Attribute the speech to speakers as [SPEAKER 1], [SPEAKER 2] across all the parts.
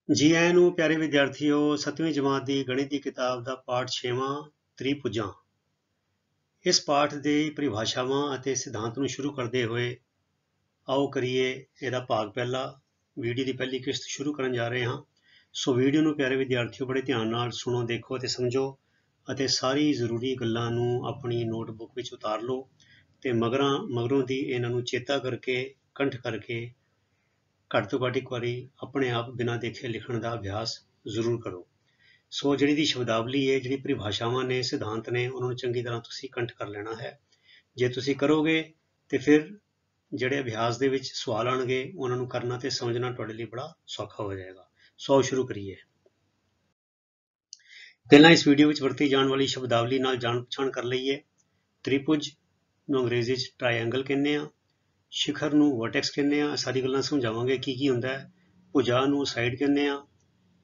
[SPEAKER 1] जी ਆਇਆਂ ਨੂੰ ਪਿਆਰੇ ਵਿਦਿਆਰਥੀਓ 7ਵੀਂ ਜਮਾਤ ਦੀ ਗਣਿਤ ਦੀ ਕਿਤਾਬ ਦਾ ਪਾਠ 6ਵਾਂ ਤ੍ਰਿਭੁਜਾਂ। ਇਸ ਪਾਠ ਦੇ ਪਰਿਭਾਸ਼ਾਵਾਂ ਅਤੇ ਸਿਧਾਂਤ ਨੂੰ ਸ਼ੁਰੂ ਕਰਦੇ ਹੋਏ ਆਓ ਕਰੀਏ ਇਹਦਾ ਭਾਗ ਪਹਿਲਾ। ਵੀਡੀਓ ਦੀ ਪਹਿਲੀ ਕਿਸ਼ਤ ਸ਼ੁਰੂ ਕਰਨ ਜਾ ਰਹੇ ਹਾਂ। ਸੋ ਵੀਡੀਓ ਨੂੰ ਪਿਆਰੇ ਵਿਦਿਆਰਥੀਓ ਬੜੇ ਧਿਆਨ ਨਾਲ ਸੁਣੋ, ਦੇਖੋ ਅਤੇ ਸਮਝੋ ਅਤੇ ਸਾਰੀ ਜ਼ਰੂਰੀ ਗੱਲਾਂ ਨੂੰ ਆਪਣੀ ਨੋਟਬੁੱਕ ਵਿੱਚ ਉਤਾਰ ਲਓ ਤੇ ਮਗਰੋਂ ਦੀ ਇਹਨਾਂ ਨੂੰ ਚੇਤਾ ਕਰਕੇ ਕੰਠ ਕਰਕੇ ਘੱਟ ਤੋਂ ਘੱਟ ਇੱਕ ਵਾਰੀ ਆਪਣੇ ਆਪ ਬਿਨਾਂ ਦੇਖੇ ਲਿਖਣ ਦਾ ਅਭਿਆਸ ਜ਼ਰੂਰ ਕਰੋ। ਸੋ ਜਿਹੜੀ ਦੀ ਸ਼ਬਦਾਵਲੀ ਹੈ, ਜਿਹੜੀ ਪਰਿਭਾਸ਼ਾਵਾਂ ਨੇ, ਸਿਧਾਂਤ ਨੇ, ਉਹਨਾਂ ਨੂੰ ਚੰਗੀ ਤਰ੍ਹਾਂ ਤੁਸੀਂ ਕੰਠ ਕਰ ਲੈਣਾ ਹੈ। ਜੇ ਤੁਸੀਂ ਕਰੋਗੇ ਤੇ ਫਿਰ ਜਿਹੜੇ ਅਭਿਆਸ ਦੇ ਵਿੱਚ ਸਵਾਲ ਆਉਣਗੇ ਉਹਨਾਂ ਨੂੰ ਕਰਨਾ ਤੇ ਸਮਝਣਾ ਤੁਹਾਡੇ ਲਈ ਬੜਾ ਸੌਖਾ ਹੋ ਜਾਏਗਾ। ਸੋ ਸ਼ੁਰੂ ਕਰੀਏ। ਪਹਿਲਾਂ ਇਸ ਵੀਡੀਓ ਵਿੱਚ ਵਰਤੀ ਜਾਣ ਵਾਲੀ ਸ਼ਬਦਾਵਲੀ ਨਾਲ ਜਾਣ ਪਛਾਣ ਕਰ ਲਈਏ। ਤ੍ਰਿਭੁਜ ਨੂੰ ਅੰਗਰੇਜ਼ੀ 'ਚ ਟ੍ਰਾਇੰਗਲ ਕਹਿੰਦੇ ਆ, शिखर ਨੂੰ वर्टेक्स ਕਹਿੰਦੇ ਆ। ਸਾਰੀ ਗੱਲਾਂ ਸਮਝਾਵਾਂਗੇ ਕੀ ਹੁੰਦਾ ਹੈ। ਭੁਜਾ ਨੂੰ ਸਾਈਡ ਕਹਿੰਦੇ ਆ।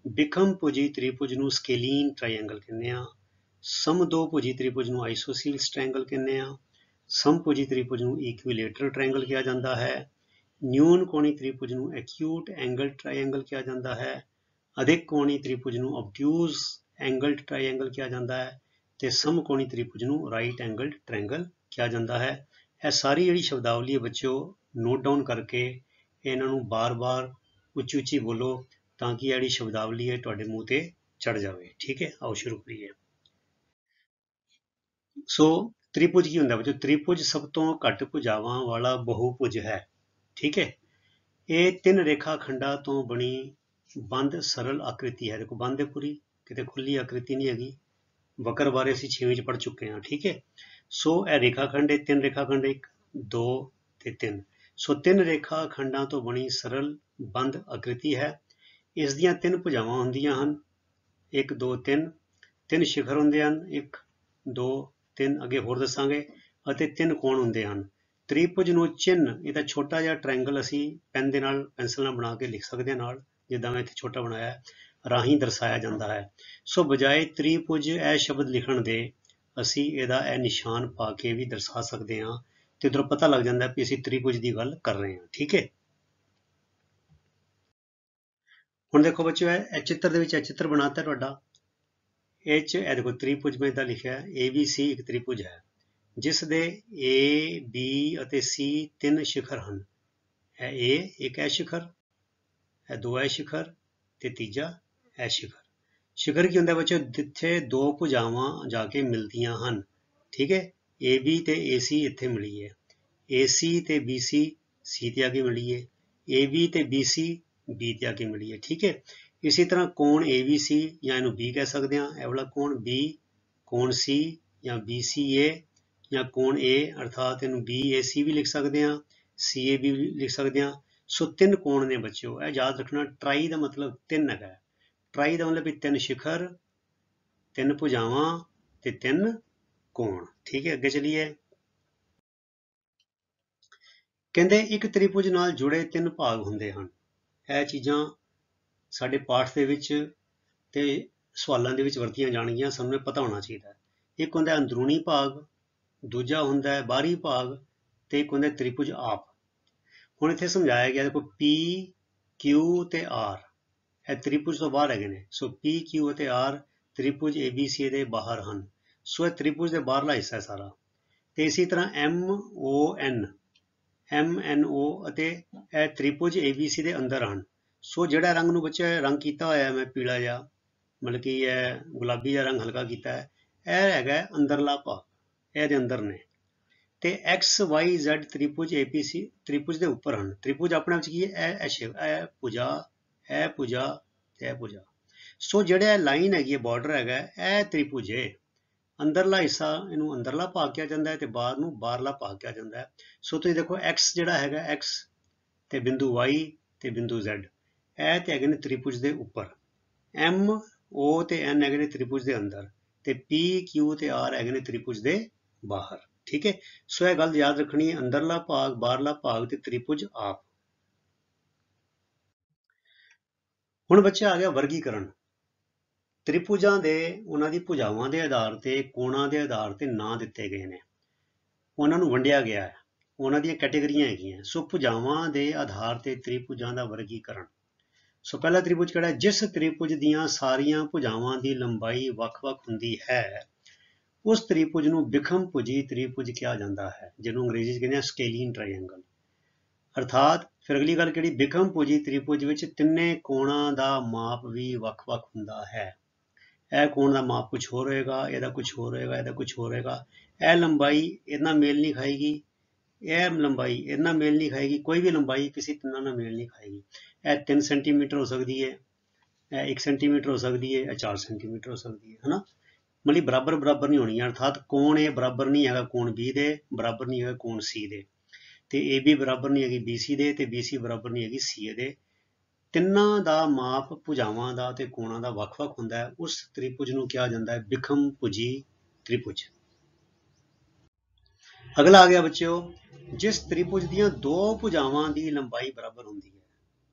[SPEAKER 1] ਬਿਖਮ ਭੁਜੀ ਤ੍ਰਿਭੁਜ ਨੂੰ ਸਕੇਲੀਨ ਟ੍ਰਾਇੰਗਲ ਕਹਿੰਦੇ ਆ। ਸਮਦੋ ਭੁਜੀ ਤ੍ਰਿਭੁਜ ਨੂੰ ਆਈਸੋਸੀਲਸ ਟ੍ਰਾਇੰਗਲ ਕਹਿੰਦੇ ਆ। ਸਮਭੁਜੀ ਤ੍ਰਿਭੁਜ ਨੂੰ ਇਕੁਇਲੇਟਰਲ ਟ੍ਰਾਇੰਗਲ ਕਿਹਾ ਜਾਂਦਾ ਹੈ। ਨਿਊਨ ਕੋਣੀ ਤ੍ਰਿਭੁਜ ਨੂੰ ਐਕਿਊਟ ਐਂਗਲ ਟ੍ਰਾਇੰਗਲ ਕਿਹਾ ਜਾਂਦਾ ਹੈ। ਅਧਿਕ ਕੋਣੀ ਤ੍ਰਿਭੁਜ ਨੂੰ ਆਬਟਿਊਜ਼ ਐਂਗਲ ਟ੍ਰਾਇੰਗਲ ਕਿਹਾ ਜਾਂਦਾ ਹੈ ਤੇ ਸਮਕੋਣੀ ਤ੍ਰਿਭੁਜ ਨੂੰ ਰਾਈਟ ਐਂਗਲ ਟ੍ਰਾਇੰਗਲ ਕਿਹਾ ਜਾਂਦਾ ਹੈ। ਇਹ ਸਾਰੀ ਜਿਹੜੀ ਸ਼ਬਦਾਵਲੀ ਹੈ ਬੱਚਿਓ, ਨੋਟ ਡਾਊਨ ਕਰਕੇ ਇਹਨਾਂ ਨੂੰ ਬਾਰ-ਬਾਰ ਉੱਚੀ ਬੋਲੋ ਤਾਂ ਕਿ ਜਿਹੜੀ ਸ਼ਬਦਾਵਲੀ ਹੈ ਤੁਹਾਡੇ ਮੂੰਹ ਤੇ ਚੜ ਜਾਵੇ। ਠੀਕ ਹੈ, ਆਓ ਸ਼ੁਰੂ ਕਰੀਏ। ਸੋ ਤ੍ਰਿਭੁਜ ਕੀ ਹੁੰਦਾ ਬੱਚਿਓ? ਤ੍ਰਿਭੁਜ ਸਭ ਤੋਂ ਘੱਟ ਭੁਜਾਵਾਂ ਵਾਲਾ ਬਹੁਭੁਜ ਹੈ। ਠੀਕ ਹੈ, ਇਹ ਤਿੰਨ ਰੇਖਾ ਖੰਡਾਂ ਤੋਂ ਬਣੀ ਬੰਦ ਸਰਲ ਆਕ੍ਰਿਤੀ ਹੈ। ਦੇਖੋ ਬੰਦ ਹੈ ਪੂਰੀ, ਕਿਤੇ ਖੁੱਲੀ ਆਕ੍ਰਿਤੀ ਨਹੀਂ ਹੈਗੀ। ਵਕਰ ਬਾਰੇ ਅਸੀਂ 6ਵੀਂ ਚ ਪੜ੍ਹ ਚੁੱਕੇ ਹਾਂ। ਠੀਕ ਹੈ, ਸੋ ਇਹ ਰੇਖਾ ਖੰਡ, ਤਿੰਨ ਰੇਖਾ ਖੰਡ, 1 2 ਤੇ 3। ਸੋ ਤਿੰਨ ਰੇਖਾ ਖੰਡਾਂ ਤੋਂ ਬਣੀ ਸਰਲ ਬੰਦ ਆਕ੍ਰਿਤੀ ਹੈ। ਇਸ ਦੀਆਂ ਤਿੰਨ ਭੁਜਾਵਾਂ ਹੁੰਦੀਆਂ ਹਨ, 1 2 3। ਤਿੰਨ ਸ਼ਿਖਰ ਹੁੰਦੇ ਹਨ, 1 2 3, ਅੱਗੇ ਹੋਰ ਦੱਸਾਂਗੇ, ਅਤੇ ਤਿੰਨ ਕੋਣ ਹੁੰਦੇ ਹਨ। ਤ੍ਰਿਭੁਜ ਨੂੰ ਚਿੰਨ੍ਹ, ਇਹਦਾ ਛੋਟਾ ਜਿਹਾ ਟ੍ਰਾਇੰਗਲ ਅਸੀਂ ਪੈਨ ਦੇ ਨਾਲ, ਪੈਨਸਲ ਨਾਲ ਬਣਾ ਕੇ ਲਿਖ ਸਕਦੇ ਹਾਂ ਨਾਲ, ਜਿੱਦਾਂ ਮੈਂ ਇੱਥੇ ਛੋਟਾ ਬਣਾਇਆ ਰਾਹੀਂ ਦਰਸਾਇਆ ਜਾਂਦਾ ਹੈ। ਸੋ ਬਜਾਏ ਤ੍ਰਿਭੁਜ ਇਹ ਸ਼ਬਦ ਲਿਖਣ ਦੇ ਅਸੀਂ ਇਹਦਾ ਇਹ ਨਿਸ਼ਾਨ ਪਾ ਕੇ ਵੀ ਦਰਸਾ ਸਕਦੇ ਹਾਂ ਤੇ ਉਧਰੋਂ ਪਤਾ ਲੱਗ ਜਾਂਦਾ ਵੀ ਅਸੀਂ ਤ੍ਰਿਭੁਜ ਦੀ ਗੱਲ ਕਰ ਰਹੇ ਹਾਂ। ਠੀਕ ਹੈ, ਹੁਣ ਦੇਖੋ ਬੱਚਿਓ, ਇਹ ਚਿੱਤਰ ਦੇ ਵਿੱਚ ਇਹ ਚਿੱਤਰ ਬਣਾਤਾ ਤੁਹਾਡਾ। ਇਹ 'ਚ ਇਹ ਦੇਖੋ ਤ੍ਰਿਭੁਜ ਮੈਂ ਇਹਦਾ ਲਿਖਿਆ ABC ਇੱਕ ਤ੍ਰਿਭੁਜ ਹੈ ਜਿਸ ਦੇ A B ਅਤੇ C ਤਿੰਨ ਸ਼ਿਖਰ ਹਨ। ਇਹ A ਇੱਕ ਹੈ ਸ਼ਿਖਰ, ਇਹ ਦੋ ਹੈ ਸ਼ਿਖਰ ਤੇ ਤੀਜਾ ਹੈ ਸ਼ਿਖਰ। ਸ਼ਿਖਰ ਕੀ ਹੁੰਦਾ ਬੱਚਿਓ? ਜਿੱਥੇ ਦੋ ਭੁਜਾਵਾਂ ਜਾ ਕੇ ਮਿਲਦੀਆਂ ਹਨ। ਠੀਕ ਹੈ, AB ਤੇ AC ਇੱਥੇ ਮਿਲੀ ਹੈ, AC ਤੇ BC C ਤੇ ਆ ਕੇ ਮਿਲੀ ਹੈ, AB ਤੇ BC B ਤੇ ਆ ਕੇ ਮਿਲੀ ਹੈ। ਠੀਕ ਹੈ, ਇਸੇ ਤਰ੍ਹਾਂ ਕੋਣ ABC ਜਾਂ ਇਹਨੂੰ B ਕਹਿ ਸਕਦੇ ਹਾਂ, ਇਹ ਵਾਲਾ ਕੋਣ B, ਕੋਣ C ਜਾਂ BCA, ਜਾਂ ਕੋਣ A ਅਰਥਾਤ ਇਹਨੂੰ BAC ਵੀ ਲਿਖ ਸਕਦੇ ਹਾਂ, CAB ਵੀ ਲਿਖ ਸਕਦੇ ਹਾਂ। ਸੋ ਤਿੰਨ ਕੋਣ ਨੇ ਬੱਚਿਓ, ਇਹ ਯਾਦ ਰੱਖਣਾ। ਟਰਾਈ ਦਾ ਮਤਲਬ ਤਿੰਨ ਹੈਗਾ। ਟਰਾਈ ਦਾ ਮਤਲਬ ਵੀ ਤਿੰਨ ਸ਼ਿਖਰ, ਤਿੰਨ ਭੁਜਾਵਾਂ ਤੇ ਤਿੰਨ ਕੋਣ। ਠੀਕ ਹੈ, ਅੱਗੇ ਚਲੀਏ। ਕਹਿੰਦੇ ਇੱਕ ਤ੍ਰਿਭੁਜ ਨਾਲ ਜੁੜੇ ਤਿੰਨ ਭਾਗ ਹੁੰਦੇ ਹਨ। ਇਹ ਚੀਜ਼ਾਂ ਸਾਡੇ ਪਾਠ ਦੇ ਵਿੱਚ ਤੇ ਸਵਾਲਾਂ ਦੇ ਵਿੱਚ ਵਰਤੀਆਂ ਜਾਣਗੀਆਂ, ਸਾਨੂੰ ਇਹ ਪਤਾ ਹੋਣਾ ਚਾਹੀਦਾ। ਇੱਕ ਹੁੰਦਾ ਅੰਦਰੂਨੀ ਭਾਗ, ਦੂਜਾ ਹੁੰਦਾ ਹੈ ਬਾਹਰੀ ਭਾਗ ਤੇ ਇੱਕ ਹੁੰਦਾ ਤ੍ਰਿਭੁਜ ਆਪ। ਹੁਣ ਇੱਥੇ ਸਮਝਾਇਆ ਗਿਆ, ਦੇਖੋ P Q ਤੇ R ਇਹ ਤ੍ਰਿਭੁਜ ਤੋਂ ਬਾਹਰ ਹੈਗੇ ਨੇ। ਸੋ P Q ਅਤੇ R ਤ੍ਰਿਭੁਜ ABC ਦੇ ਬਾਹਰ ਹਨ। ਸੋ ਇਹ ਤ੍ਰਿਭੁਜ ਦੇ ਬਾਹਰਲਾ ਹਿੱਸਾ ਹੈ ਸਾਰਾ। ਤੇ ਇਸੇ ਤਰ੍ਹਾਂ MNO ਅਤੇ ਇਹ ਤ੍ਰਿਭੁਜ ABC ਦੇ ਅੰਦਰ ਹਨ। ਸੋ ਜਿਹੜਾ ਰੰਗ ਨੂੰ ਬੱਚਾ ਰੰਗ ਕੀਤਾ ਹੋਇਆ ਮੈਂ ਪੀਲਾ ਜਿਹਾ, ਮਤਲਬ ਕਿ ਇਹ ਗੁਲਾਬੀ ਜਿਹਾ ਰੰਗ ਹਲਕਾ ਕੀਤਾ ਹੈ, ਇਹ ਹੈਗਾ ਅੰਦਰਲਾ ਭਾਗ, ਇਹਦੇ ਅੰਦਰ ਨੇ। ਤੇ XYZ ਤ੍ਰਿਭੁਜ ABC ਤ੍ਰਿਭੁਜ ਦੇ ਉੱਪਰ ਹਨ। ਤ੍ਰਿਭੁਜ ਆਪਣੇ ਆਪ 'ਚ ਕੀ ਹੈ? ਇਹ ਭੁਜਾ, ਇਹ ਭੁਜਾ ਤੇ ਇਹ ਭੁਜਾ। ਸੋ ਜਿਹੜਾ ਲਾਈਨ ਹੈਗੀ ਹੈ, ਬਾਰਡਰ ਹੈਗਾ, ਇਹ ਤ੍ਰਿਭੁਜ ਹੈ। ਅੰਦਰਲਾ ਹਿੱਸਾ ਇਹਨੂੰ ਅੰਦਰਲਾ ਭਾਗ ਕਿਹਾ ਜਾਂਦਾ ਹੈ ਤੇ ਬਾਹਰ ਨੂੰ ਬਾਹਰਲਾ ਭਾਗ ਕਿਹਾ ਜਾਂਦਾ ਹੈ। ਸੋ ਤੁਸੀਂ ਦੇਖੋ X ਜਿਹੜਾ ਹੈਗਾ, X ਤੇ ਬਿੰਦੂ Y ਤੇ ਬਿੰਦੂ Z ਇਹ ਤੇ ਹੈਗੇ ਨੇ ਤ੍ਰਿਭੁਜ ਦੇ ਉੱਪਰ। MO ਤੇ N ਹੈਗੇ ਨੇ ਤ੍ਰਿਭੁਜ ਦੇ ਅੰਦਰ ਤੇ P Q ਤੇ R ਹੈਗੇ ਨੇ ਤ੍ਰਿਭੁਜ ਦੇ ਬਾਹਰ। ਠੀਕ ਹੈ, ਸੋ ਇਹ ਗੱਲ ਯਾਦ ਰੱਖਣੀ ਹੈ, ਅੰਦਰਲਾ ਭਾਗ, ਬਾਹਰਲਾ ਭਾਗ ਤੇ ਤ੍ਰਿਭੁਜ ਆਪ। ਹੁਣ ਬੱਚੇ ਆ ਗਿਆ ਵਰਗੀਕਰਨ। ਤ੍ਰਿਭੁਜਾਂ ਦੇ ਉਹਨਾਂ ਦੀ ਭੁਜਾਵਾਂ ਦੇ ਆਧਾਰ ਤੇ, ਕੋਣਾਂ ਦੇ ਆਧਾਰ ਤੇ ਨਾਂ ਦਿੱਤੇ ਗਏ ਨੇ, ਉਹਨਾਂ ਨੂੰ ਵੰਡਿਆ ਗਿਆ ਹੈ, ਉਹਨਾਂ ਦੀਆਂ ਕੈਟੇਗਰੀਆਂ ਹੈਗੀਆਂ। ਸੋ ਭੁਜਾਵਾਂ ਦੇ ਆਧਾਰ ਤੇ ਤ੍ਰਿਭੁਜਾਂ ਦਾ ਵਰਗੀਕਰਨ। ਸੋ ਪਹਿਲਾ ਤ੍ਰਿਭੁਜ ਕਿਹੜਾ, ਜਿਸ ਤ੍ਰਿਭੁਜ ਦੀਆਂ ਸਾਰੀਆਂ ਭੁਜਾਵਾਂ ਦੀ ਲੰਬਾਈ ਵੱਖ-ਵੱਖ ਹੁੰਦੀ ਹੈ ਉਸ ਤ੍ਰਿਭੁਜ ਨੂੰ ਵਿਖਮ ਭੁਜੀ ਤ੍ਰਿਭੁਜ ਕਿਹਾ ਜਾਂਦਾ ਹੈ, ਜਿਹਨੂੰ ਅੰਗਰੇਜ਼ੀ 'ਚ ਕਹਿੰਦੇ ਆ ਸਕੇਲੀਨ ਟ੍ਰਾਇੰਗਲ। ਅਰਥਾਤ ਫਿਰ ਅਗਲੀ ਗੱਲ ਕਿਹੜੀ, ਵਿਖਮ ਭੁਜੀ ਤ੍ਰਿਭੁਜ ਵਿੱਚ ਤਿੰਨੇ ਕੋਣਾਂ ਦਾ ਮਾਪ ਵੀ ਵੱਖ-ਵੱਖ ਹੁੰਦਾ ਹੈ। ਇਹ ਕੋਣ ਦਾ ਮਾਪ ਕੁਝ ਹੋਰ ਹੋਏਗਾ, ਇਹਦਾ ਕੁਝ ਹੋਰ ਹੋਏਗਾ, ਇਹਦਾ ਕੁਝ ਹੋਰ ਹੋਏਗਾ। ਇਹ ਲੰਬਾਈ ਇਹਦੇ ਨਾਲ ਮੇਲ ਨਹੀਂ ਖਾਏਗੀ, ਇਹ ਲੰਬਾਈ ਇਹਦੇ ਨਾਲ ਮੇਲ ਨਹੀਂ ਖਾਏਗੀ, ਕੋਈ ਵੀ ਲੰਬਾਈ ਕਿਸੇ ਤਿੰਨਾਂ ਨਾਲ ਮੇਲ ਨਹੀਂ ਖਾਏਗੀ। ਇਹ 3 ਸੈਂਟੀਮੀਟਰ ਹੋ ਸਕਦੀ ਹੈ, ਇਹ 1 ਸੈਂਟੀਮੀਟਰ ਹੋ ਸਕਦੀ ਹੈ, ਇਹ 4 ਸੈਂਟੀਮੀਟਰ ਹੋ ਸਕਦੀ ਹੈ, ਹਨਾ। ਮਤਲਬ ਬਰਾਬਰ ਨਹੀਂ ਹੋਣੀ, ਅਰਥਾਤ ਕੋਣ ਇਹ ਬਰਾਬਰ ਨਹੀਂ ਹੈਗਾ ਕੋਣ B ਦੇ, ਬਰਾਬਰ ਨਹੀਂ ਹੈਗਾ ਕੋਣ C ਦੇ, ਤੇ AB ਬਰਾਬਰ ਨਹੀਂ ਹੈਗੀ BC ਦੇ, ਤੇ BC ਬਰਾਬਰ ਨਹੀਂ ਹੈਗੀ CA ਦੇ। ਤਿੰਨਾਂ ਦਾ ਮਾਪ ਭੁਜਾਵਾਂ ਦਾ ਤੇ ਕੋਣਾਂ ਦਾ ਵੱਖ-ਵੱਖ ਹੁੰਦਾ ਹੈ, ਉਸ ਤ੍ਰਿਭੁਜ ਨੂੰ ਕਿਹਾ ਜਾਂਦਾ ਹੈ ਵਿਖਮ ਭੁਜੀ ਤ੍ਰਿਭੁਜ। ਅਗਲਾ ਆ ਗਿਆ ਬੱਚਿਓ, ਜਿਸ ਤ੍ਰਿਭੁਜ ਦੀਆਂ ਦੋ ਭੁਜਾਵਾਂ ਦੀ ਲੰਬਾਈ ਬਰਾਬਰ ਹੁੰਦੀ ਹੈ,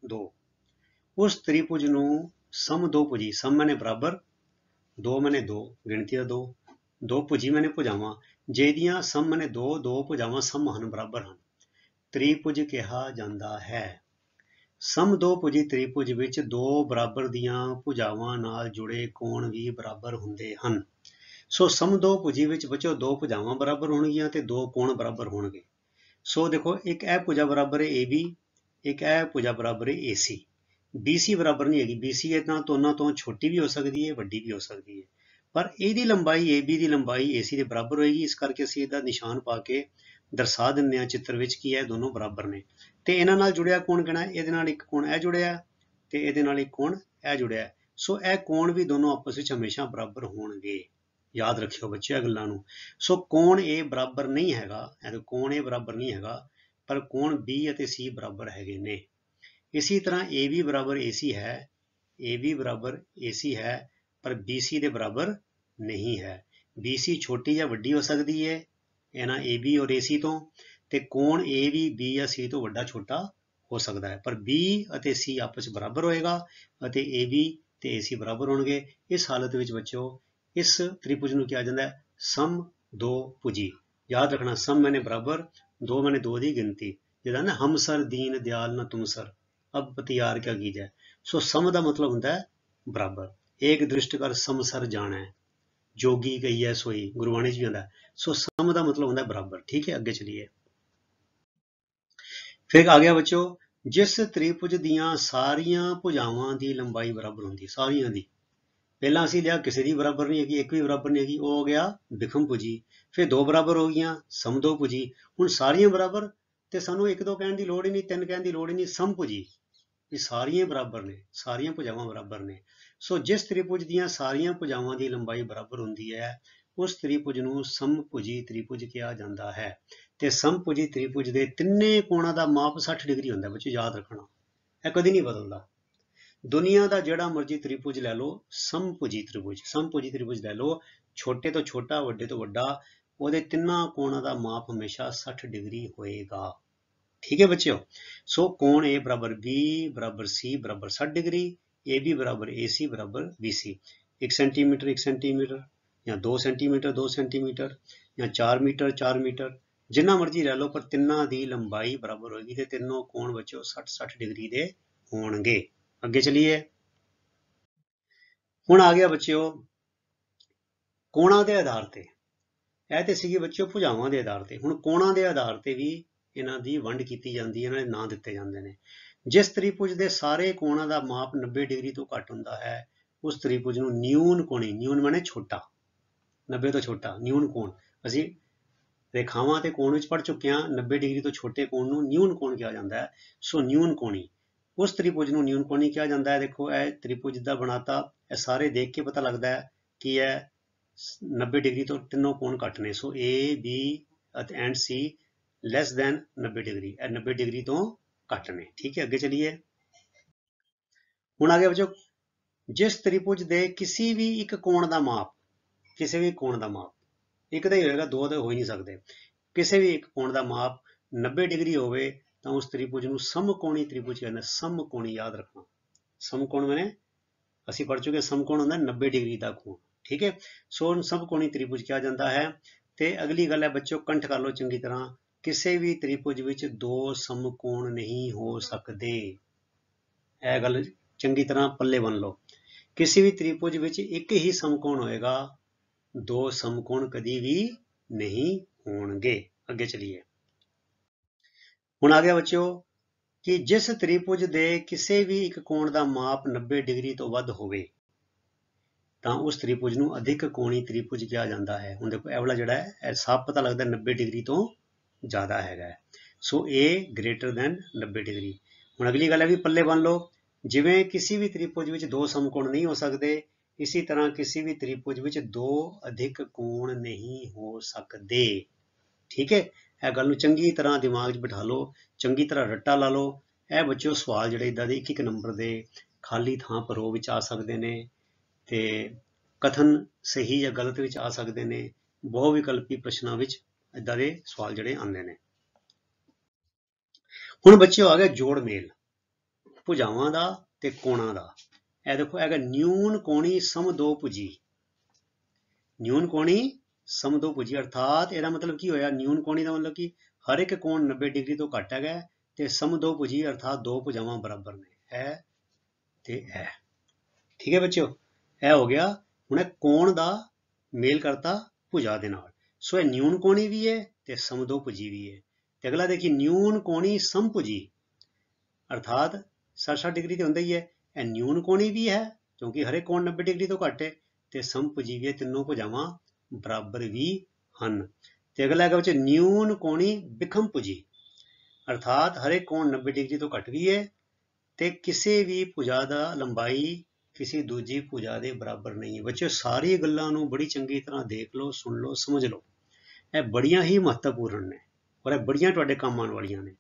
[SPEAKER 1] ਦੋ, ਉਸ ਤ੍ਰਿਭੁਜ ਨੂੰ ਸਮਦੋਭੁਜੀ, ਸਮ ਮਾਨੇ ਬਰਾਬਰ, ਦੋ ਮਾਨੇ ਦੋ, ਗਿਣਤੀ ਦਾ ਦੋ, ਦੋ ਭੁਜੀ ਮਾਨੇ ਭੁਜਾਵਾਂ, ਜਿਹਦੀਆਂ ਸਮ ਮਾਨੇ ਦੋ, ਦੋ ਭੁਜਾਵਾਂ ਸਮ ਹਨ, ਬਰਾਬਰ ਹਨ, ਤ੍ਰਿਭੁਜ ਕਿਹਾ ਜਾਂਦਾ ਹੈ। ਸਮਦੋਭੁਜੀ ਤ੍ਰਿਭੁਜ ਵਿੱਚ ਦੋ ਬਰਾਬਰ ਦੀਆਂ ਭੁਜਾਵਾਂ ਨਾਲ ਜੁੜੇ ਕੋਣ ਵੀ ਬਰਾਬਰ ਹੁੰਦੇ ਹਨ। ਸੋ ਸਮਦੋਭੁਜੀ ਵਿੱਚ ਬੱਚੋ ਦੋ ਭੁਜਾਵਾਂ ਬਰਾਬਰ ਹੋਣਗੀਆਂ ਤੇ ਦੋ ਕੋਣ ਬਰਾਬਰ ਹੋਣਗੇ। ਸੋ ਦੇਖੋ, ਇੱਕ ਇਹ ਭੁਜਾ ਬਰਾਬਰ ਹੈ AB, ਇੱਕ ਇਹ ਭੁਜਾ ਬਰਾਬਰ ਹੈ AC। BC ਬਰਾਬਰ ਨਹੀਂ ਹੈਗੀ, BC ਇਹਨਾਂ ਦੋਨਾਂ ਤੋਂ ਛੋਟੀ ਵੀ ਹੋ ਸਕਦੀ ਹੈ, ਵੱਡੀ ਵੀ ਹੋ ਸਕਦੀ ਹੈ, ਪਰ ਇਹਦੀ ਲੰਬਾਈ AB ਦੀ ਲੰਬਾਈ AC ਦੇ ਬਰਾਬਰ ਹੋਏਗੀ। ਇਸ ਕਰਕੇ ਅਸੀਂ ਇਹਦਾ ਨਿਸ਼ਾਨ ਪਾ ਕੇ ਦਰਸਾ ਦਿੰਦੇ ਹਾਂ ਚਿੱਤਰ ਵਿੱਚ ਕਿ ਇਹ ਦੋਨੋਂ ਬਰਾਬਰ ਨੇ। ਤੇ ਇਹਨਾਂ ਨਾਲ ਜੁੜਿਆ ਕੋਣ ਕਿਹੜਾ, ਇਹਦੇ ਨਾਲ ਇੱਕ ਕੋਣ ਇਹ ਜੁੜਿਆ ਤੇ ਇਹਦੇ ਨਾਲ ਇੱਕ ਕੋਣ ਇਹ ਜੁੜਿਆ। ਸੋ ਇਹ ਕੋਣ ਵੀ ਦੋਨੋਂ ਆਪਸ ਵਿੱਚ ਹਮੇਸ਼ਾ ਬਰਾਬਰ ਹੋਣਗੇ, ਯਾਦ ਰੱਖਿਓ ਬੱਚੇ ਇਹ ਗੱਲਾਂ ਨੂੰ। ਸੋ ਕੋਣ A ਬਰਾਬਰ ਨਹੀਂ ਹੈਗਾ, ਕੋਣ A ਬਰਾਬਰ ਨਹੀਂ ਹੈਗਾ, ਪਰ ਕੋਣ B ਅਤੇ C ਬਰਾਬਰ ਹੈਗੇ ਨੇ। ਇਸੇ ਤਰ੍ਹਾਂ AB ਬਰਾਬਰ AC ਹੈ, AB ਬਰਾਬਰ AC ਹੈ, ਪਰ BC ਦੇ ਬਰਾਬਰ ਨਹੀਂ ਹੈ। BC ਛੋਟੀ ਜਾਂ ਵੱਡੀ ਹੋ ਸਕਦੀ ਹੈ ਇਹਨਾਂ AB ਔਰ AC ਤੋਂ, ਤੇ ਕੋਣ A ਵੀ B ਜਾਂ C ਤੋਂ ਵੱਡਾ ਛੋਟਾ ਹੋ ਸਕਦਾ ਹੈ, ਪਰ B ਅਤੇ C ਆਪਸ ਵਿੱਚ ਬਰਾਬਰ ਹੋਏਗਾ ਅਤੇ AB ਤੇ AC ਬਰਾਬਰ ਹੋਣਗੇ। ਇਸ ਹਾਲਤ ਵਿੱਚ ਬੱਚਿਓ ਇਸ ਤ੍ਰਿਭੁਜ ਨੂੰ ਕਿਹਾ ਜਾਂਦਾ ਹੈ ਸਮਦੋਭੁਜੀ। ਯਾਦ ਰੱਖਣਾ, ਸਮ ਮਾਨੇ ਬਰਾਬਰ, ਦੋ ਮਾਨੇ ਦੋ ਦੀ ਗਿਣਤੀ, ਜਿਹਦਾ ਨਾ ਹਮਸਰ ਦੀਨ ਦਿਆਲ ਨਾ ਤੁਮਸਰ ਅਬ ਪਤਿਆਰ ਕਿਆ ਕੀਜੈ। ਸੋ ਸਮ ਦਾ ਮਤਲਬ ਹੁੰਦਾ ਹੈ ਬਰਾਬਰ। ਏਕ ਦ੍ਰਿਸ਼ਟ ਕਰ ਸਮਸਰ ਜਾਣੈ, ਜੋਗੀ ਕਹੀਐ ਸੋਈ, ਗੁਰਬਾਣੀ 'ਚ ਵੀ ਹੁੰਦਾ। ਸੋ ਸਮ ਦਾ ਮਤਲਬ ਹੁੰਦਾ ਬਰਾਬਰ। ਠੀਕ ਹੈ, ਅੱਗੇ ਚਲੀਏ। ਫਿਰ ਆ ਗਿਆ ਬੱਚਿਓ, ਜਿਸ ਤ੍ਰਿਭੁਜ ਦੀਆਂ ਸਾਰੀਆਂ ਭੁਜਾਵਾਂ ਦੀ ਲੰਬਾਈ ਬਰਾਬਰ ਹੁੰਦੀ, ਸਾਰੀਆਂ ਦੀ। ਪਹਿਲਾਂ ਅਸੀਂ ਲਿਆ ਕਿਸੇ ਦੀ ਬਰਾਬਰ ਨਹੀਂ ਹੈਗੀ, ਇੱਕ ਵੀ ਬਰਾਬਰ ਨਹੀਂ ਹੈਗੀ, ਉਹ ਹੋ ਗਿਆ ਵਿਖਮ ਭੁਜੀ। ਫਿਰ ਦੋ ਬਰਾਬਰ ਹੋ ਗਈਆਂ, ਸਮਦੋਭੁਜੀ। ਹੁਣ ਸਾਰੀਆਂ ਬਰਾਬਰ, ਤੇ ਸਾਨੂੰ ਇੱਕ ਦੋ ਕਹਿਣ ਦੀ ਲੋੜ ਹੀ ਨਹੀਂ, ਤਿੰਨ ਕਹਿਣ ਦੀ ਲੋੜ ਹੀ ਨਹੀਂ, ਸਮਭੁਜੀ, ਵੀ ਸਾਰੀਆਂ ਬਰਾਬਰ ਨੇ, ਸਾਰੀਆਂ ਭੁਜਾਵਾਂ ਬਰਾਬਰ ਨੇ। ਸੋ ਜਿਸ ਤ੍ਰਿਭੁਜ ਦੀਆਂ ਸਾਰੀਆਂ ਭੁਜਾਵਾਂ ਦੀ ਲੰਬਾਈ ਬਰਾਬਰ ਹੁੰਦੀ ਹੈ ਉਸ ਤ੍ਰਿਭੁਜ ਨੂੰ ਸਮਭੁਜੀ ਤ੍ਰਿਭੁਜ ਕਿਹਾ ਜਾਂਦਾ ਹੈ। ਤੇ ਸਮਭੁਜੀ ਤ੍ਰਿਭੁਜ ਦੇ ਤਿੰਨੇ ਕੋਣਾਂ ਦਾ ਮਾਪ 60 ਡਿਗਰੀ ਹੁੰਦਾ, ਬੱਚੇ ਯਾਦ ਰੱਖਣਾ, ਇਹ ਕਦੀ ਨਹੀਂ ਬਦਲਦਾ। ਦੁਨੀਆ ਦਾ ਜਿਹੜਾ ਮਰਜ਼ੀ ਤ੍ਰਿਭੁਜ ਲੈ ਲਓ, ਸਮਭੁਜੀ ਤ੍ਰਿਭੁਜ ਲੈ ਲਓ, ਛੋਟੇ ਤੋਂ ਛੋਟਾ, ਵੱਡੇ ਤੋਂ ਵੱਡਾ, ਉਹਦੇ ਤਿੰਨਾਂ ਕੋਣਾਂ ਦਾ ਮਾਪ ਹਮੇਸ਼ਾ 60 ਡਿਗਰੀ ਹੋਏਗਾ। ਠੀਕ ਹੈ ਬੱਚਿਓ। ਸੋ ਕੋਣ A ਬਰਾਬਰ B ਬਰਾਬਰ C ਬਰਾਬਰ 60 ਡਿਗਰੀ, AB ਬਰਾਬਰ AC ਬਰਾਬਰ BC। 1 ਸੈਂਟੀਮੀਟਰ 1 ਸੈਂਟੀਮੀਟਰ, ਜਾਂ 2 ਸੈਂਟੀਮੀਟਰ 2 ਸੈਂਟੀਮੀਟਰ, ਜਾਂ 4 ਮੀਟਰ 4 ਮੀਟਰ, ਜਿੰਨਾ ਮਰਜ਼ੀ ਲੈ ਲਓ, ਪਰ ਤਿੰਨਾਂ ਦੀ ਲੰਬਾਈ ਬਰਾਬਰ ਹੋਏਗੀ ਤੇ ਤਿੰਨੋਂ ਕੋਣ ਬੱਚਿਓ 60 ਡਿਗਰੀ ਦੇ ਹੋਣਗੇ। ਅੱਗੇ ਚਲੀਏ। ਹੁਣ ਆ ਗਿਆ ਬੱਚਿਓ ਕੋਣਾਂ ਦੇ ਆਧਾਰ ਤੇ। ਇਹ ਤੇ ਸੀਗੀ ਬੱਚਿਓ ਭੁਜਾਵਾਂ ਦੇ ਆਧਾਰ ਤੇ। ਹੁਣ ਕੋਣਾਂ ਦੇ ਆਧਾਰ ਤੇ ਵੀ ਇਹਨਾਂ ਦੀ ਵੰਡ ਕੀਤੀ ਜਾਂਦੀ ਹੈ, ਇਹਨਾਂ ਦੇ ਨਾਂ ਦਿੱਤੇ ਜਾਂਦੇ ਨੇ। ਜਿਸ ਤ੍ਰਿਭੁਜ ਦੇ ਸਾਰੇ ਕੋਣਾਂ ਦਾ ਮਾਪ 90 ਡਿਗਰੀ ਤੋਂ ਘੱਟ ਹੁੰਦਾ ਹੈ ਉਸ ਤ੍ਰਿਭੁਜ ਨੂੰ ਨਿਊਨ ਕੋਣੀ, ਨਿਊਨ ਮਾਨੇ ਛੋਟਾ, 90 ਤੋਂ ਛੋਟਾ, ਨਿਊਨ ਕੋਣ। ਅਸੀਂ ਰੇਖਾਵਾਂ ਤੇ ਕੋਣ ਵਿੱਚ ਪੜ੍ਹ ਚੁੱਕੇ ਹਾਂ, 90 ਡਿਗਰੀ ਤੋਂ ਛੋਟੇ ਕੋਣ ਨੂੰ ਨਿਊਨ ਕੋਣ ਕਿਹਾ ਜਾਂਦਾ ਹੈ। ਸੋ ਨਿਊਨ ਕੋਣੀ, ਉਸ ਤ੍ਰਿਭੁਜ ਨੂੰ ਨਿਊਨ ਕੋਣੀ ਕਿਹਾ ਜਾਂਦਾ ਹੈ। ਦੇਖੋ ਇਹ ਤ੍ਰਿਭੁਜ ਦਾ ਬਣਾਤਾ, ਇਹ ਸਾਰੇ ਦੇਖ ਕੇ ਪਤਾ ਲੱਗਦਾ ਹੈ ਕਿ ਇਹ 90 ਡਿਗਰੀ ਤੋਂ ਤਿੰਨੋਂ ਕੋਣ ਘੱਟ ਨੇ। ਸੋ A B and C less than 90 degree, ਇਹ 90 ਡਿਗਰੀ ਤੋਂ ਘੱਟ ਨੇ। ਠੀਕ ਹੈ, ਅੱਗੇ ਚਲੀਏ। ਹੁਣ ਆ ਗਿਆ ਬੱਚੋ, ਜਿਸ ਤ੍ਰਿਭੁਜ ਦੇ ਕਿਸੇ ਵੀ ਇੱਕ ਕੋਣ ਦਾ ਮਾਪ, ਕਿਸੇ ਵੀ ਕੋਣ ਦਾ ਮਾਪ ਇੱਕ ਦਾ ਹੀ ਹੋਏਗਾ, ਦੋ ਤਾਂ ਹੋ ਹੀ ਨਹੀਂ ਸਕਦੇ, ਕਿਸੇ ਵੀ ਇੱਕ ਕੋਣ ਦਾ ਮਾਪ 90 ਡਿਗਰੀ ਹੋਵੇ ਤਾਂ ਉਸ ਤ੍ਰਿਭੁਜ ਨੂੰ ਸਮਕੋਣੀ ਤ੍ਰਿਭੁਜ ਕਹਿੰਦੇ। ਸਮਕੋਣੀ ਯਾਦ ਰੱਖਣਾ, ਸਮਕੋਣ ਮੈਨੇ ਅਸੀਂ ਪੜ੍ਹ ਚੁੱਕੇ, ਸਮਕੋਣ ਹੁੰਦਾ 90 ਡਿਗਰੀ ਦਾ ਕੋਣ। ਠੀਕ ਹੈ, ਸੋ ਸਮਕੋਣੀ ਤ੍ਰਿਭੁਜ ਕਿਹਾ ਜਾਂਦਾ ਹੈ। ਤੇ ਅਗਲੀ ਗੱਲ ਹੈ ਬੱਚਿਓ, ਕੰਠ ਕਰ ਲਓ ਚੰਗੀ ਤਰ੍ਹਾਂ, ਕਿਸੇ ਵੀ ਤ੍ਰਿਭੁਜ ਵਿੱਚ ਦੋ ਸਮਕੋਣ ਨਹੀਂ ਹੋ ਸਕਦੇ। ਇਹ ਗੱਲ ਚੰਗੀ ਤਰ੍ਹਾਂ ਪੱਲੇ ਬੰਨ ਲਓ। ਕਿਸੇ ਵੀ ਤ੍ਰਿਭੁਜ ਵਿੱਚ ਇੱਕ ਹੀ ਸਮਕੋਣ ਹੋਏਗਾ, ਦੋ ਸਮਕੋਣ ਕਦੀ ਵੀ ਨਹੀਂ ਹੋਣਗੇ। ਅੱਗੇ ਚਲੀਏ। ਹੁਣ ਆ ਗਿਆ ਬੱਚਿਓ ਕਿ ਜਿਸ ਤ੍ਰਿਭੁਜ ਦੇ ਕਿਸੇ ਵੀ ਇੱਕ ਕੋਣ ਦਾ ਮਾਪ 90 ਡਿਗਰੀ ਤੋਂ ਵੱਧ ਹੋਵੇ ਤਾਂ ਉਸ ਤ੍ਰਿਭੁਜ ਨੂੰ ਅਧਿਕ ਕੋਣੀ ਤ੍ਰਿਭੁਜ ਕਿਹਾ ਜਾਂਦਾ ਹੈ। ਹੁਣ ਦੇਖੋ ਇਹ ਵਾਲਾ ਜਿਹੜਾ ਹੈ ਇਹ ਸਾਫ਼ ਪਤਾ ਲੱਗਦਾ 90 ਡਿਗਰੀ ਤੋਂ ਜ਼ਿਆਦਾ ਹੈਗਾ। ਸੋ A ਗ੍ਰੇਟਰ ਦੈਨ 90 ਡਿਗਰੀ। ਹੁਣ ਅਗਲੀ ਗੱਲ ਹੈ ਵੀ ਪੱਲੇ ਬੰਨ ਲਓ। ਜਿਵੇਂ ਕਿਸੇ ਵੀ ਤ੍ਰਿਭੁਜ ਵਿੱਚ ਦੋ ਸਮਕੋਣ ਨਹੀਂ ਹੋ ਸਕਦੇ, ਇਸੇ ਤਰ੍ਹਾਂ ਕਿਸੇ ਵੀ ਤ੍ਰਿਭੁਜ ਵਿੱਚ ਦੋ ਅਧਿਕ ਕੋਣ ਨਹੀਂ ਹੋ ਸਕਦੇ। ਠੀਕ ਹੈ, ਇਹ ਗੱਲ ਨੂੰ ਚੰਗੀ ਤਰ੍ਹਾਂ ਦਿਮਾਗ 'ਚ ਬਿਠਾ ਲਓ, ਚੰਗੀ ਤਰ੍ਹਾਂ ਰੱਟਾ ਲਾ ਲਓ। ਇਹ ਬੱਚਿਓ ਸਵਾਲ ਜਿਹੜੇ ਇਦਾਂ ਦੇ ਇੱਕ ਨੰਬਰ ਦੇ ਖਾਲੀ ਥਾਂ ਭਰੋ ਵਿੱਚ ਆ ਸਕਦੇ ਨੇ, ਤੇ ਕਥਨ ਸਹੀ ਜਾਂ ਗਲਤ ਵਿੱਚ ਆ ਸਕਦੇ ਨੇ। ਬਹੁ ਵਿਕਲਪੀ ਪ੍ਰਸ਼ਨਾਂ ਵਿੱਚ ਇਦਾਂ ਦੇ ਸਵਾਲ ਜਿਹੜੇ ਆਉਂਦੇ ਨੇ। ਹੁਣ ਬੱਚਿਓ ਆ ਗਿਆ ਜੋੜ ਮੇਲ ਭੁਜਾਵਾਂ ਦਾ ਤੇ ਕੋਣਾਂ ਦਾ। ਇਹ ਦੇਖੋ ਹੈਗਾ ਨਿਊਨ ਕੋਣੀ ਸਮਦੋਭੁਜੀ। ਨਿਊਨ ਕੋਣੀ ਸਮਦੋਭੁਜੀ ਅਰਥਾਤ ਇਹਦਾ ਮਤਲਬ ਕੀ ਹੋਇਆ? ਨਿਊਨ ਕੋਣੀ ਦਾ ਮਤਲਬ ਕਿ ਹਰ ਇੱਕ ਕੋਣ 90 ਡਿਗਰੀ ਤੋਂ ਘੱਟ ਹੈਗਾ, ਤੇ ਸਮਦੋਭੁਜੀ ਅਰਥਾਤ ਦੋ ਭੁਜਾਵਾਂ ਬਰਾਬਰ ਨੇ, ਇਹ ਤੇ ਇਹ। ਠੀਕ ਹੈ ਬੱਚਿਓ, ਇਹ ਹੋ ਗਿਆ। ਹੁਣ ਇਹ ਕੋਣ ਦਾ ਮੇਲ ਕਰਤਾ ਭੁਜਾ ਦੇ ਨਾਲ। ਸੋ ਇਹ ਨਿਊਨ ਕੋਣੀ ਵੀ ਹੈ ਤੇ ਸਮਦੋਭੁਜੀ ਵੀ ਹੈ। ਤੇ ਅਗਲਾ ਦੇਖੀ ਨਿਊਨ ਕੋਣੀ ਸਮਭੁਜੀ ਅਰਥਾਤ 60 ਡਿਗਰੀ ਤੇ ਹੁੰਦਾ ਹੀ ਹੈ। ਇਹ ਨਿਊਨ ਕੋਣੀ ਵੀ ਹੈ ਕਿਉਂਕਿ ਹਰੇਕ ਕੋਣ 90 ਡਿਗਰੀ ਤੋਂ ਘੱਟ ਹੈ, ਤੇ ਸਮਭੁਜੀ ਵੀ ਹੈ, ਤਿੰਨੋਂ ਭੁਜਾਵਾਂ ਬਰਾਬਰ ਵੀ ਹਨ। ਤੇ ਅਗਲਾ ਹੈਗਾ ਵਿੱਚ ਨਿਊਨ ਕੋਣੀ ਬਿਖਮਭੁਜੀ ਅਰਥਾਤ ਹਰੇਕ ਕੋਣ 90 ਡਿਗਰੀ ਤੋਂ ਘੱਟ ਵੀ ਹੈ, ਤੇ ਕਿਸੇ ਵੀ ਭੁਜਾ ਦਾ ਲੰਬਾਈ ਕਿਸੇ ਦੂਜੀ ਭੁਜਾ ਦੇ ਬਰਾਬਰ ਨਹੀਂ ਹੈ। ਬੱਚਿਓ ਸਾਰੀ ਗੱਲਾਂ ਨੂੰ ਬੜੀ ਚੰਗੀ ਤਰ੍ਹਾਂ ਦੇਖ ਲਓ, ਸੁਣ ਲਓ, ਸਮਝ ਲਓ। ਇਹ ਬੜੀਆਂ ਹੀ ਮਹੱਤਵਪੂਰਨ ਨੇ ਔਰ ਇਹ ਬੜੀਆਂ ਤੁਹਾਡੇ ਕੰਮ ਆਉਣ ਵਾਲੀਆਂ ਨੇ,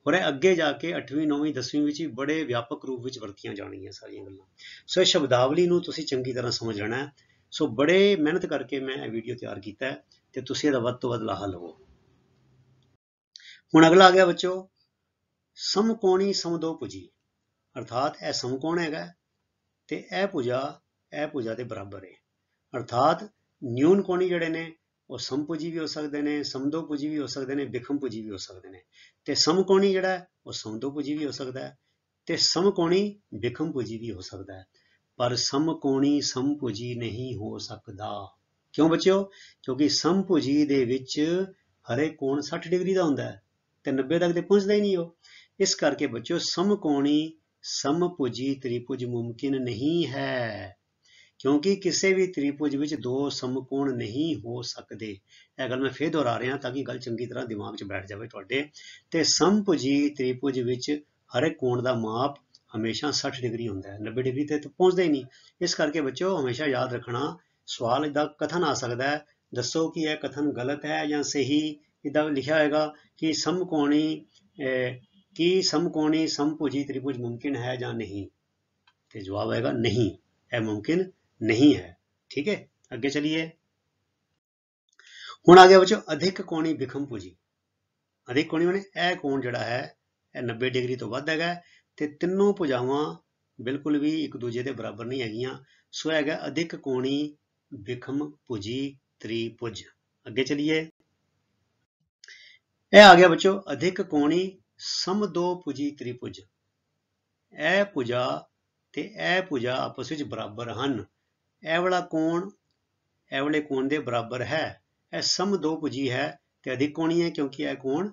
[SPEAKER 1] ਔਰ ਇਹ ਅੱਗੇ ਜਾ ਕੇ 8ਵੀਂ 9ਵੀਂ 10ਵੀਂ ਵਿੱਚ ਵੀ ਬੜੇ ਵਿਆਪਕ ਰੂਪ ਵਿੱਚ ਵਰਤੀਆਂ ਜਾਣਗੀਆਂ ਸਾਰੀਆਂ ਗੱਲਾਂ। ਸੋ ਇਹ ਸ਼ਬਦਾਵਲੀ ਨੂੰ ਤੁਸੀਂ ਚੰਗੀ ਤਰ੍ਹਾਂ ਸਮਝ ਲੈਣਾ ਹੈ। ਸੋ ਬੜੇ ਮਿਹਨਤ ਕਰਕੇ ਮੈਂ ਇਹ ਵੀਡੀਓ ਤਿਆਰ ਕੀਤਾ ਹੈ, ਤੇ ਤੁਸੀਂ ਇਹਦਾ ਵੱਧ ਤੋਂ ਵੱਧ ਲਾਹਾ ਲਵੋ। ਹੁਣ ਅਗਲਾ ਆ ਗਿਆ ਬੱਚਿਓ ਸਮਕੋਣੀ ਸਮਦੋਭੁਜੀ ਅਰਥਾਤ ਇਹ ਸਮਕੋਣ ਹੈਗਾ ਤੇ ਇਹ ਭੁਜਾ ਦੇ ਬਰਾਬਰ ਹੈ। ਅਰਥਾਤ ਨਿਊਨ ਕੋਣੀ ਜਿਹੜੇ ਨੇ ਉਹ ਸਮਭੁਜੀ ਵੀ ਹੋ ਸਕਦੇ ਨੇ, ਸਮਦੋਭੁਜੀ ਵੀ ਹੋ ਸਕਦੇ ਨੇ, ਬਿਖਮਭੁਜੀ ਵੀ ਹੋ ਸਕਦੇ ਨੇ। ਤੇ ਸਮਕੋਣੀ ਜਿਹੜਾ ਹੈ ਉਹ ਸਮਦੋਭੁਜੀ ਵੀ ਹੋ ਸਕਦਾ ਹੈ, ਤੇ ਸਮਕੋਣੀ ਬਿਖਮਭੁਜੀ ਵੀ ਹੋ ਸਕਦਾ ਹੈ। ਪਰ ਸਮਕੋਣੀ ਸਮਭੁਜੀ ਨਹੀਂ ਹੋ ਸਕਦਾ। ਕਿਉਂ ਬੱਚਿਓ? ਕਿਉਂਕਿ ਸਮਭੁਜੀ ਦੇ ਵਿੱਚ ਹਰੇਕ ਕੋਣ 60 ਡਿਗਰੀ ਦਾ ਹੁੰਦਾ ਹੈ ਤੇ 90 ਤੱਕ ਤੇ ਪਹੁੰਚਦਾ ਹੀ ਨਹੀਂ ਉਹ। ਇਸ ਕਰਕੇ ਬੱਚਿਓ ਸਮਕੋਣੀ ਸਮਭੁਜੀ ਤ੍ਰਿਭੁਜ ਮੁਮਕਿਨ ਨਹੀਂ ਹੈ, ਕਿਉਂਕਿ ਕਿਸੇ ਵੀ ਤ੍ਰਿਭੁਜ ਵਿੱਚ ਦੋ ਸਮਕੋਣ ਨਹੀਂ ਹੋ ਸਕਦੇ। ਇਹ ਗੱਲ ਮੈਂ ਫੇਰ ਦੁਹਰਾ ਰਿਹਾ ਤਾਂ ਕਿ ਗੱਲ ਚੰਗੀ ਤਰ੍ਹਾਂ ਦਿਮਾਗ 'ਚ ਬੈਠ ਜਾਵੇ ਤੁਹਾਡੇ। ਤੇ ਸਮਭੁਜੀ ਤ੍ਰਿਭੁਜ ਵਿੱਚ ਹਰ ਇੱਕ ਕੋਣ ਦਾ ਮਾਪ ਹਮੇਸ਼ਾ 60 ਡਿਗਰੀ ਹੁੰਦਾ ਹੈ, 90 ਡਿਗਰੀ ਤੇ ਪਹੁੰਚਦਾ ਹੀ ਨਹੀਂ। ਇਸ ਕਰਕੇ ਬੱਚਿਓ ਹਮੇਸ਼ਾ ਯਾਦ ਰੱਖਣਾ, ਸਵਾਲ ਦਾ ਕਥਨ ਆ ਸਕਦਾ ਹੈ, ਦੱਸੋ ਕਿ ਇਹ ਕਥਨ ਗਲਤ ਹੈ ਜਾਂ ਸਹੀ। ਇੱਦਾਂ ਲਿਖਿਆ ਹੋਏਗਾ ਕਿ ਸਮਕੋਣੀ ਸਮਭੁਜੀ ਤ੍ਰਿਭੁਜ ਮੁਮਕਿਨ ਹੈ ਜਾਂ ਨਹੀਂ, ਤੇ ਜਵਾਬ ਆਏਗਾ ਨਹੀਂ, ਇਹ ਮੁਮਕਿਨ नहीं है। ठीक है, आगे चलिए। हुण आ गया बच्चों अधिक कोणी बिखमभुजी। अधिक कोणी माने यह कोण जिहड़ा है यह 90 डिग्री तो वध हैगा, ते तीनों भुजावां बिल्कुल भी एक दूजे के बराबर नहीं हैगियां। सो हैगा अधिक कोणी बिखमभुजी त्रिभुज। आगे चलिए। यह आ गया बच्चों अधिक कोणी समदोभुजी त्रिभुज। यह भुजा ते यह भुजा आपस विच बराबर हन। ਇਹ ਵਾਲਾ ਕੋਣ ਇਹ ਵਾਲੇ ਕੋਣ ਦੇ ਬਰਾਬਰ ਹੈ। ਇਹ ਸਮਦੋਭੁਜੀ ਹੈ ਤੇ ਅਧਿਕ ਕੋਣੀ ਹੈ ਕਿਉਂਕਿ ਇਹ ਕੋਣ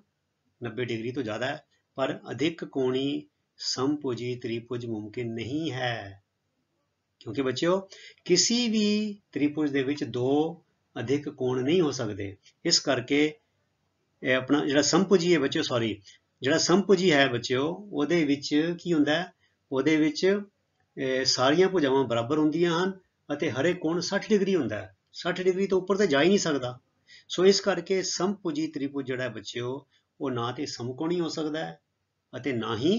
[SPEAKER 1] 90 ਡਿਗਰੀ ਤੋਂ ਜ਼ਿਆਦਾ ਹੈ। ਪਰ ਅਧਿਕ ਕੋਣੀ ਸਮਭੁਜੀ ਤ੍ਰਿਭੁਜ ਮੁਮਕਿਨ ਨਹੀਂ ਹੈ, ਕਿਉਂਕਿ ਬੱਚਿਓ ਕਿਸੇ ਵੀ ਤ੍ਰਿਭੁਜ ਦੇ ਵਿੱਚ ਦੋ ਅਧਿਕ ਕੋਣ ਨਹੀਂ ਹੋ ਸਕਦੇ। ਇਸ ਕਰਕੇ ਇਹ ਆਪਣਾ ਜਿਹੜਾ ਸਮਭੁਜੀ ਹੈ ਬੱਚਿਓ, ਜਿਹੜਾ ਸਮਭੁਜੀ ਹੈ ਬੱਚਿਓ, ਉਹਦੇ ਵਿੱਚ ਕੀ ਹੁੰਦਾ ਹੈ? ਉਹਦੇ ਵਿੱਚ ਸਾਰੀਆਂ ਭੁਜਾਵਾਂ ਬਰਾਬਰ ਹੁੰਦੀਆਂ ਹਨ ਅਤੇ ਹਰੇਕ ਕੋਣ 60 ਡਿਗਰੀ ਹੁੰਦਾ ਹੈ। 60 ਡਿਗਰੀ ਤੋਂ ਉੱਪਰ ਤਾਂ ਜਾ ਹੀ ਨਹੀਂ ਸਕਦਾ। ਸੋ ਇਸ ਕਰਕੇ ਸਮਭੁਜੀ ਤ੍ਰਿਭੁਜ ਜਿਹੜਾ ਬੱਚਿਓ ਉਹ ਨਾ ਤੇ ਸਮਕੋਣੀ ਹੋ ਸਕਦਾ ਹੈ ਅਤੇ ਨਾ ਹੀ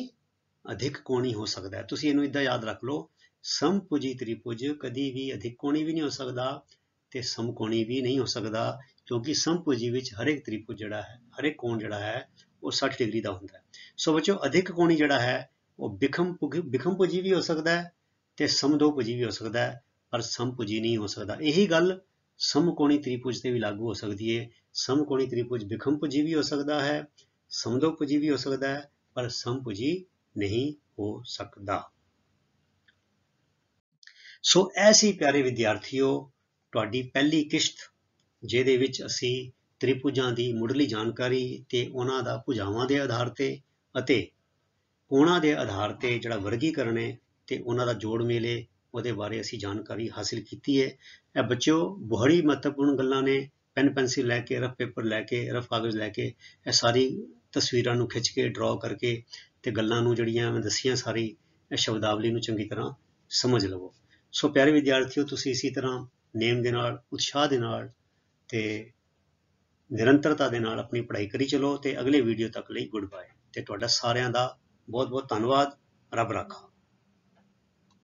[SPEAKER 1] ਅਧਿਕ ਕੋਣੀ ਹੋ ਸਕਦਾ ਹੈ। ਤੁਸੀਂ ਇਹਨੂੰ ਇੱਦਾਂ ਯਾਦ ਰੱਖ ਲਓ, ਸਮਭੁਜੀ ਤ੍ਰਿਭੁਜ ਕਦੀ ਵੀ ਅਧਿਕ ਕੋਣੀ ਵੀ ਨਹੀਂ ਹੋ ਸਕਦਾ ਤੇ ਸਮਕੋਣੀ ਵੀ ਨਹੀਂ ਹੋ ਸਕਦਾ, ਕਿਉਂਕਿ ਸਮਭੁਜੀ ਵਿੱਚ ਹਰੇਕ ਤ੍ਰਿਭੁਜ ਜਿਹੜਾ ਹੈ, ਹਰੇਕ ਕੋਣ ਜਿਹੜਾ ਹੈ ਉਹ 60 ਡਿਗਰੀ ਦਾ ਹੁੰਦਾ ਹੈ। ਸੋ ਬੱਚਿਓ ਅਧਿਕ ਕੋਣੀ ਜਿਹੜਾ ਹੈ ਉਹ ਬਿਖਮਭੁਜੀ ਵੀ ਹੋ ਸਕਦਾ ਹੈ ਤੇ ਸਮਦੋਭੁਜੀ ਵੀ ਹੋ ਸਕਦਾ ਹੈ, ਪਰ ਸਮਭੁਜੀ ਨਹੀਂ ਹੋ ਸਕਦਾ। ਇਹੀ ਗੱਲ ਸਮਕੋਣੀ ਤ੍ਰਿਭੁਜ ਤੇ ਵੀ ਲਾਗੂ ਹੋ ਸਕਦੀ ਹੈ। ਸਮਕੋਣੀ ਤ੍ਰਿਭੁਜ ਬਿਖਮਭੁਜੀ ਵੀ ਹੋ ਸਕਦਾ ਹੈ, ਸਮਦੋਭੁਜੀ ਵੀ ਹੋ ਸਕਦਾ ਹੈ, ਪਰ ਸਮਭੁਜੀ ਨਹੀਂ ਹੋ ਸਕਦਾ। ਸੋ ਐਸੀ ਪਿਆਰੇ ਵਿਦਿਆਰਥੀਓ ਤੁਹਾਡੀ ਪਹਿਲੀ ਕਿਸ਼ਤ, ਜਿਹਦੇ ਵਿੱਚ ਅਸੀਂ ਤ੍ਰਿਭੁਜਾਂ ਦੀ ਮੁੱਢਲੀ ਜਾਣਕਾਰੀ ਤੇ ਉਹਨਾਂ ਦਾ ਭੁਜਾਵਾਂ ਦੇ ਆਧਾਰ ਤੇ ਅਤੇ ਕੋਣਾਂ ਦੇ ਆਧਾਰ ਤੇ ਜਿਹੜਾ ਵਰਗੀਕਰਨ ਹੈ ਤੇ ਉਹਨਾਂ ਦਾ ਜੋੜ ਮੇਲ ਹੈ, ਉਹਦੇ ਬਾਰੇ ਅਸੀਂ ਜਾਣਕਾਰੀ ਹਾਸਿਲ ਕੀਤੀ ਹੈ। ਇਹ ਬੱਚਿਓ ਬੜੀ ਮਹੱਤਵਪੂਰਨ ਗੱਲਾਂ ਨੇ। ਪੈਨ ਪੈਨਸਿਲ ਲੈ ਕੇ, ਰਫ ਪੇਪਰ ਲੈ ਕੇ, ਰਫ ਕਾਗਜ਼ ਲੈ ਕੇ ਇਹ ਸਾਰੀ ਤਸਵੀਰਾਂ ਨੂੰ ਖਿੱਚ ਕੇ ਡਰਾਅ ਕਰਕੇ ਤੇ ਗੱਲਾਂ ਨੂੰ ਜਿਹੜੀਆਂ ਮੈਂ ਦੱਸੀਆਂ ਸਾਰੀ ਇਹ ਸ਼ਬਦਾਵਲੀ ਨੂੰ ਚੰਗੀ ਤਰ੍ਹਾਂ ਸਮਝ ਲਵੋ। ਸੋ ਪਿਆਰੇ ਵਿਦਿਆਰਥੀਓ, ਤੁਸੀਂ ਇਸੇ ਤਰ੍ਹਾਂ ਨੇਮ ਦੇ ਨਾਲ, ਉਤਸ਼ਾਹ ਦੇ ਨਾਲ ਤੇ ਨਿਰੰਤਰਤਾ ਦੇ ਨਾਲ ਆਪਣੀ ਪੜ੍ਹਾਈ ਕਰੀ ਚਲੋ ਤੇ ਅਗਲੇ ਵੀਡੀਓ ਤੱਕ ਲਈ ਗੁੱਡ ਬਾਏ ਤੇ ਤੁਹਾਡਾ ਸਾਰਿਆਂ ਦਾ ਬਹੁਤ ਬਹੁਤ ਧੰਨਵਾਦ। ਰੱਬ ਰਾਖਾ।